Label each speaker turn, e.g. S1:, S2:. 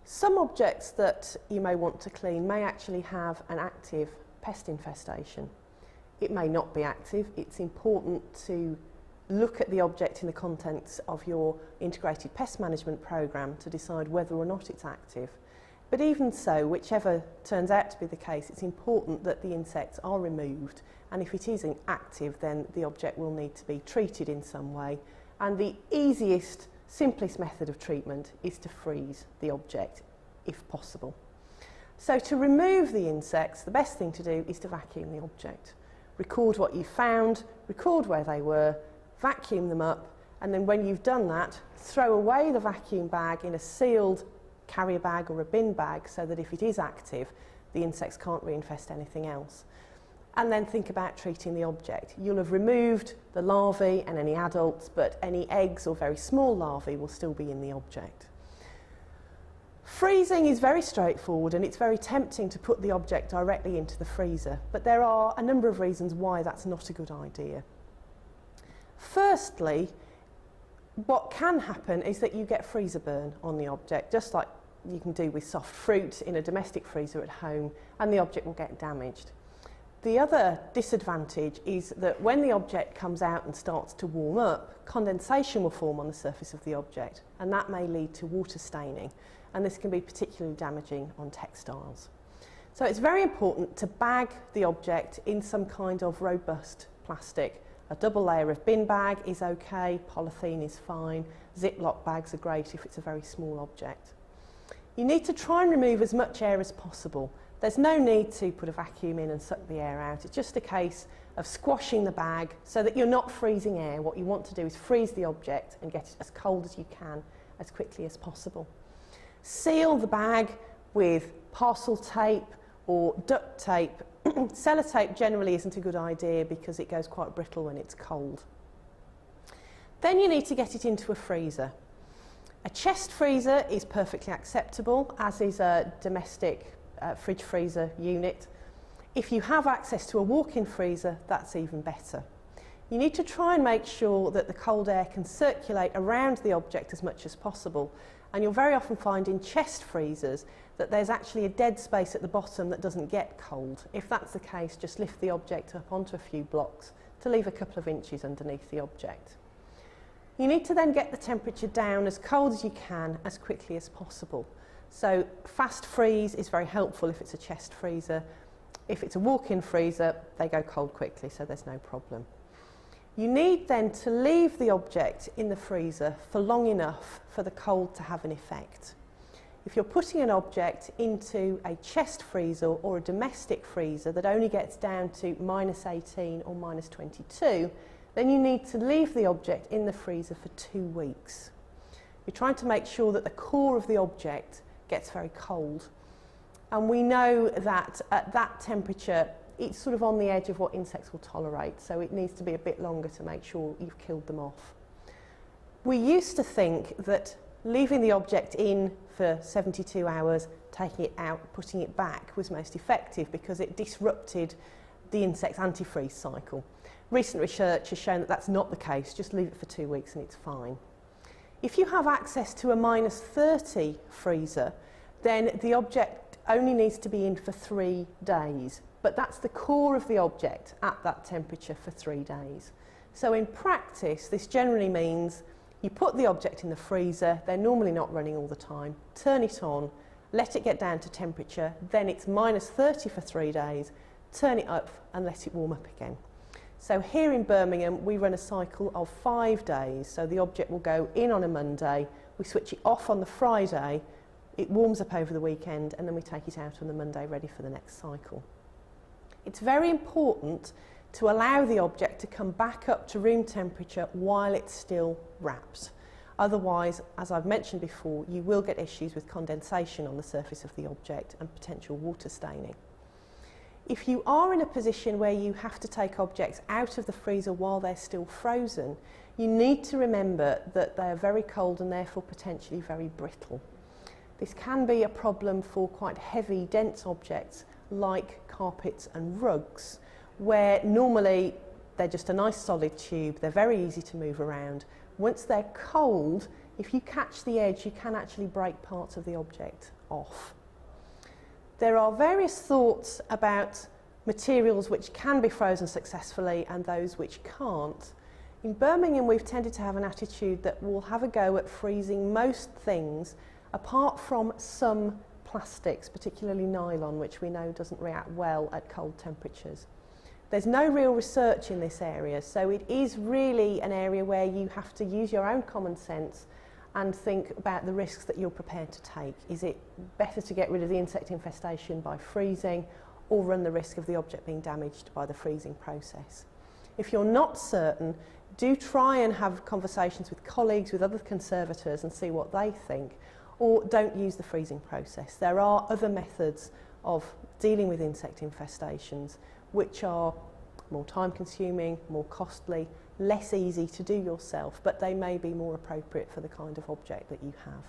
S1: Some objects that you may want to clean may actually have an active pest infestation. It may not be active. It's important to look at the object in the context of your integrated pest management programme to decide whether or not it's active. But even so, whichever turns out to be the case, it's important that the insects are removed, and if it isn't active, then the object will need to be treated in some way. And the easiest, simplest method of treatment is to freeze the object, if possible. So to remove the insects, the best thing to do is to vacuum the object. Record what you found, record where they were, vacuum them up, and then when you've done that, throw away the vacuum bag in a sealed carrier bag or a bin bag so that if it is active, the insects can't reinfest anything else. And then think about treating the object. You'll have removed the larvae and any adults, but any eggs or very small larvae will still be in the object. Freezing is very straightforward, and it's very tempting to put the object directly into the freezer, but there are a number of reasons why that's not a good idea. Firstly, what can happen is that you get freezer burn on the object, just like you can do with soft fruit in a domestic freezer at home, and the object will get damaged. The other disadvantage is that when the object comes out and starts to warm up, condensation will form on the surface of the object, and that may lead to water staining, and this can be particularly damaging on textiles. So it's very important to bag the object in some kind of robust plastic. A double layer of bin bag is okay, polythene is fine, Ziploc bags are great if it's a very small object. You need to try and remove as much air as possible. There's no need to put a vacuum in and suck the air out. It's just a case of squashing the bag so that you're not freezing air. What you want to do is freeze the object and get it as cold as you can as quickly as possible. Seal the bag with parcel tape or duct tape. Sellotape generally isn't a good idea because it goes quite brittle when it's cold. Then you need to get it into a freezer. A chest freezer is perfectly acceptable, as is a domestic fridge freezer unit. If you have access to a walk-in freezer, that's even better. You need to try and make sure that the cold air can circulate around the object as much as possible, and you'll very often find in chest freezers that there's actually a dead space at the bottom that doesn't get cold. If that's the case, just lift the object up onto a few blocks to leave a couple of inches underneath the object. You need to then get the temperature down as cold as you can as quickly as possible. So fast freeze is very helpful if it's a chest freezer. If it's a walk-in freezer, they go cold quickly, so there's no problem. You need then to leave the object in the freezer for long enough for the cold to have an effect. If you're putting an object into a chest freezer or a domestic freezer that only gets down to -18 or -22, then you need to leave the object in the freezer for 2 weeks. You're trying to make sure that the core of the object gets very cold. And we know that at that temperature, it's sort of on the edge of what insects will tolerate, so it needs to be a bit longer to make sure you've killed them off. We used to think that leaving the object in for 72 hours, taking it out, putting it back was most effective because it disrupted the insect's antifreeze cycle. Recent research has shown that that's not the case. Just leave it for 2 weeks and it's fine. If you have access to a -30 freezer, then the object only needs to be in for 3 days, but that's the core of the object at that temperature for 3 days. So in practice, this generally means you put the object in the freezer, they're normally not running all the time, turn it on, let it get down to temperature, then it's -30 for 3 days, turn it up and let it warm up again. So here in Birmingham, we run a cycle of 5 days. So the object will go in on a Monday, we switch it off on the Friday, it warms up over the weekend, and then we take it out on the Monday ready for the next cycle. It's very important to allow the object to come back up to room temperature while it's still wrapped. Otherwise, as I've mentioned before, you will get issues with condensation on the surface of the object and potential water staining. If you are in a position where you have to take objects out of the freezer while they're still frozen, you need to remember that they are very cold and therefore potentially very brittle. This can be a problem for quite heavy, dense objects like carpets and rugs, where normally they're just a nice solid tube, they're very easy to move around. Once they're cold, if you catch the edge, you can actually break parts of the object off. There are various thoughts about materials which can be frozen successfully and those which can't. In Birmingham, we've tended to have an attitude that we'll have a go at freezing most things, apart from some plastics, particularly nylon, which we know doesn't react well at cold temperatures. There's no real research in this area, so it is really an area where you have to use your own common sense and think about the risks that you're prepared to take. Is it better to get rid of the insect infestation by freezing, or run the risk of the object being damaged by the freezing process? If you're not certain, do try and have conversations with colleagues, with other conservators, and see what they think, or don't use the freezing process. There are other methods of dealing with insect infestations which are more time consuming, more costly, less easy to do yourself, but they may be more appropriate for the kind of object that you have.